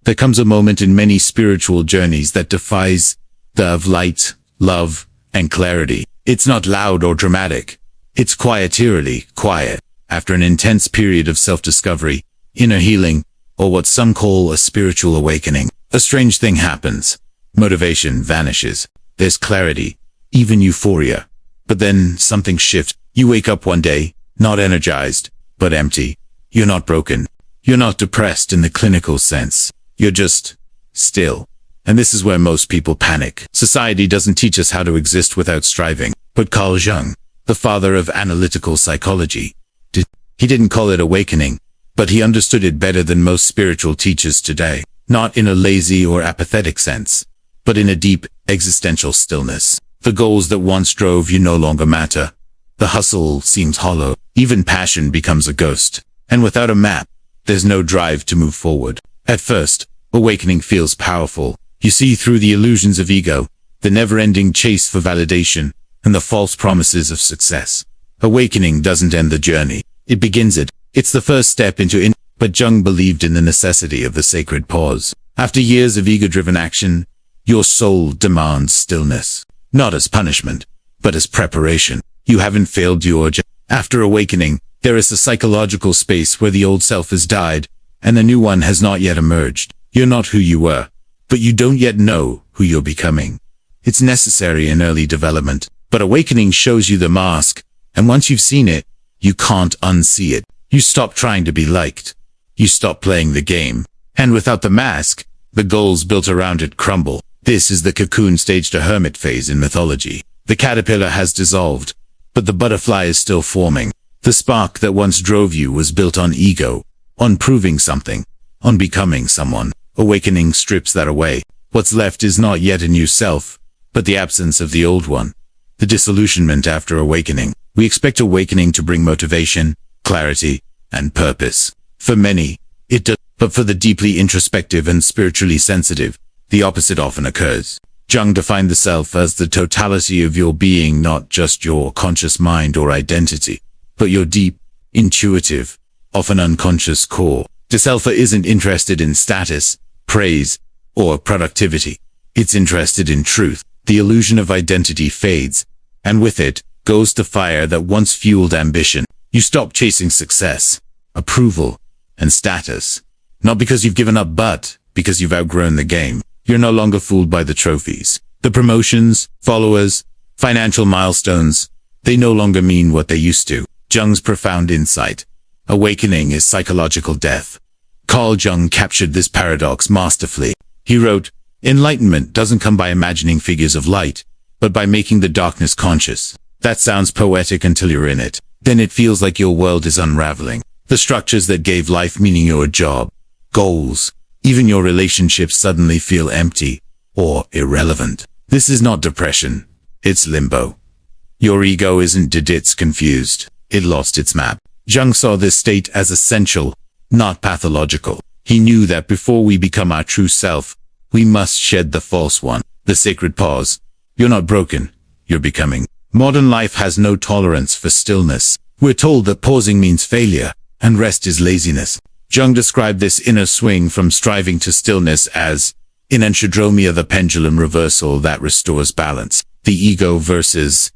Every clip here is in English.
There comes a moment in many spiritual journeys that defies the of light, love, and clarity. It's not loud or dramatic. It's quiet, eerily quiet. After an intense period of self-discovery, inner healing, or what some call a spiritual awakening, a strange thing happens. Motivation vanishes. There's clarity, even euphoria. But then something shifts. You wake up one day, not energized, but empty. You're not broken. You're not depressed in the clinical sense. You're just still. And this is where most people panic. Society doesn't teach us how to exist without striving. But Carl Jung, the father of analytical psychology, he didn't call it awakening, but he understood it better than most spiritual teachers today. Not in a lazy or apathetic sense, but in a deep, existential stillness. The goals that once drove you no longer matter. The hustle seems hollow. Even passion becomes a ghost. And without a map, there's no drive to move forward. At first, awakening feels powerful. You see through the illusions of ego, the never-ending chase for validation, and the false promises of success. Awakening doesn't end the journey. It begins it. It's the first step into But Jung believed in the necessity of the sacred pause. After years of ego-driven action, your soul demands stillness. Not as punishment, but as preparation. You haven't failed your journey. After awakening, there is a psychological space where the old self has died, and the new one has not yet emerged. You're not who you were, but you don't yet know who you're becoming. It's necessary in early development, but awakening shows you the mask, and once you've seen it, you can't unsee it. You stop trying to be liked. You stop playing the game. And without the mask, the goals built around it crumble. This is the cocoon stage to hermit phase in mythology. The caterpillar has dissolved, but the butterfly is still forming. The spark that once drove you was built on ego, on proving something, on becoming someone. Awakening strips that away. What's left is not yet a new self, but the absence of the old one. The disillusionment after awakening. We expect awakening to bring motivation, clarity, and purpose. For many, it does, but for the deeply introspective and spiritually sensitive, the opposite often occurs. Jung defined the self as the totality of your being, not just your conscious mind or identity, but your deep, intuitive, often unconscious core. The self isn't interested in status, praise, or productivity. It's interested in truth. The illusion of identity fades, and with it goes the fire that once fueled ambition. You stop chasing success, approval, and status. Not because you've given up, but because you've outgrown the game. You're no longer fooled by the trophies. The promotions, followers, financial milestones, they no longer mean what they used to. Jung's profound insight. Awakening is psychological death. Carl Jung captured this paradox masterfully. He wrote, "Enlightenment doesn't come by imagining figures of light, but by making the darkness conscious." That sounds poetic until you're in it. Then it feels like your world is unraveling. The structures that gave life meaning, your job, goals, even your relationships suddenly feel empty or irrelevant. This is not depression. It's limbo. Your ego isn't dead, it's confused. It lost its map. Jung saw this state as essential, not pathological. He knew that before we become our true self, we must shed the false one. The sacred pause. You're not broken. You're becoming. Modern life has no tolerance for stillness. We're told that pausing means failure, and rest is laziness. Jung described this inner swing from striving to stillness as enantiodromia, the pendulum reversal that restores balance. The ego versus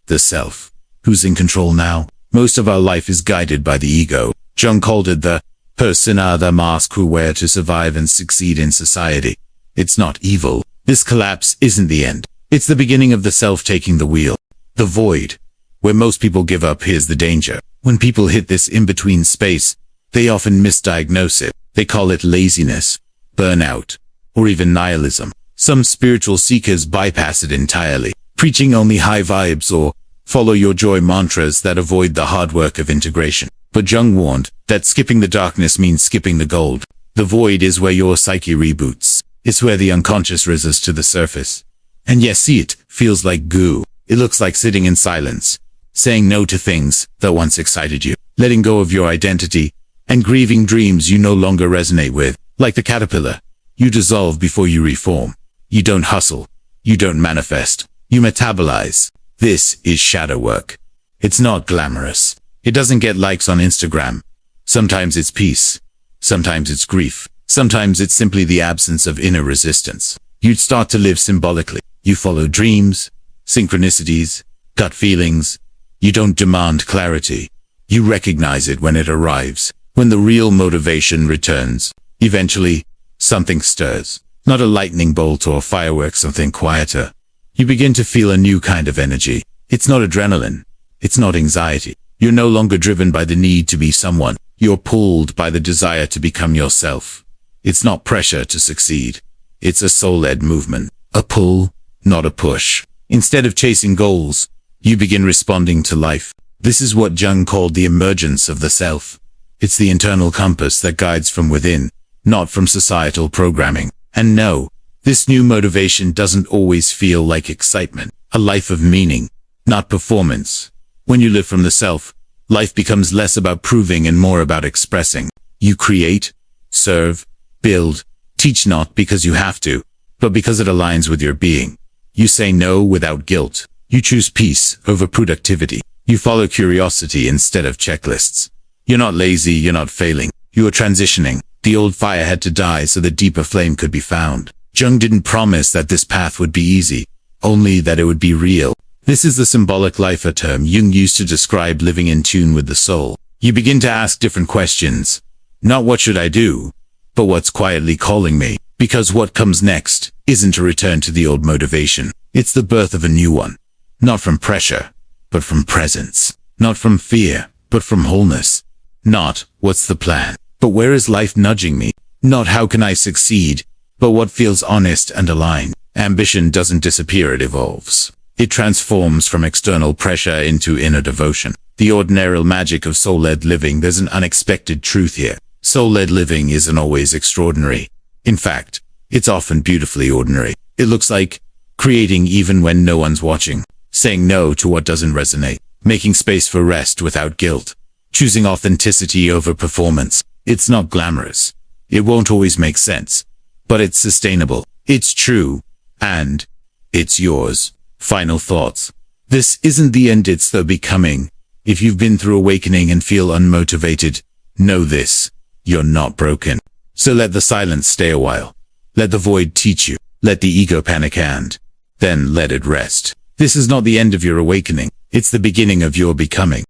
the self. Who's in control now? Most of our life is guided by the ego. Jung called it the persona, the mask we wear to survive and succeed in society. It's not evil. This collapse isn't the end. It's the beginning of the self taking the wheel. The void, where most people give up. Here's the danger. When people hit this in-between space, they often misdiagnose it. They call it laziness, burnout, or even nihilism. Some spiritual seekers bypass it entirely, preaching only high vibes or follow your joy mantras that avoid the hard work of integration. But Jung warned that skipping the darkness means skipping the gold. The void is where your psyche reboots. It's where the unconscious rises to the surface. And yes, see, it feels like goo. It looks like sitting in silence, saying no to things that once excited you, letting go of your identity, and grieving dreams you no longer resonate with. Like the caterpillar, you dissolve before you reform. You don't hustle. You don't manifest. You metabolize. This is shadow work. It's not glamorous. It doesn't get likes on Instagram. Sometimes it's peace. Sometimes it's grief. Sometimes it's simply the absence of inner resistance. You'd start to live symbolically. You follow dreams, synchronicities, gut feelings. You don't demand clarity. You recognize it when it arrives, when the real motivation returns. Eventually, something stirs. Not a lightning bolt or fireworks, something quieter. You begin to feel a new kind of energy. It's not adrenaline. It's not anxiety. You're no longer driven by the need to be someone. You're pulled by the desire to become yourself. It's not pressure to succeed. It's a soul-led movement. A pull, not a push. Instead of chasing goals, you begin responding to life. This is what Jung called the emergence of the self. It's the internal compass that guides from within, not from societal programming. And no, this new motivation doesn't always feel like excitement. A life of meaning, not performance. When you live from the self, life becomes less about proving and more about expressing. You create, serve, build, teach not because you have to, but because it aligns with your being. You say no without guilt. You choose peace over productivity. You follow curiosity instead of checklists. You're not lazy, you're not failing. You are transitioning. The old fire had to die so the deeper flame could be found. Jung didn't promise that this path would be easy, only that it would be real. This is the symbolic life, a term Jung used to describe living in tune with the soul. You begin to ask different questions. Not what should I do, but what's quietly calling me. Because what comes next isn't a return to the old motivation. It's the birth of a new one. Not from pressure, but from presence. Not from fear, but from wholeness. Not, what's the plan, but where is life nudging me? Not how can I succeed, but what feels honest and aligned. Ambition doesn't disappear, it evolves. It transforms from external pressure into inner devotion. The ordinary magic of soul-led living. There's an unexpected truth here. Soul-led living isn't always extraordinary. In fact, it's often beautifully ordinary. It looks like creating even when no one's watching, saying no to what doesn't resonate, making space for rest without guilt, choosing authenticity over performance. It's not glamorous. It won't always make sense, but it's sustainable. It's true, and it's yours. Final thoughts. This isn't the end, it's the becoming. If you've been through awakening and feel unmotivated, know this: you're not broken. So let the silence stay a while. Let the void teach you. Let the ego panic and then let it rest. This is not the end of your awakening. It's the beginning of your becoming.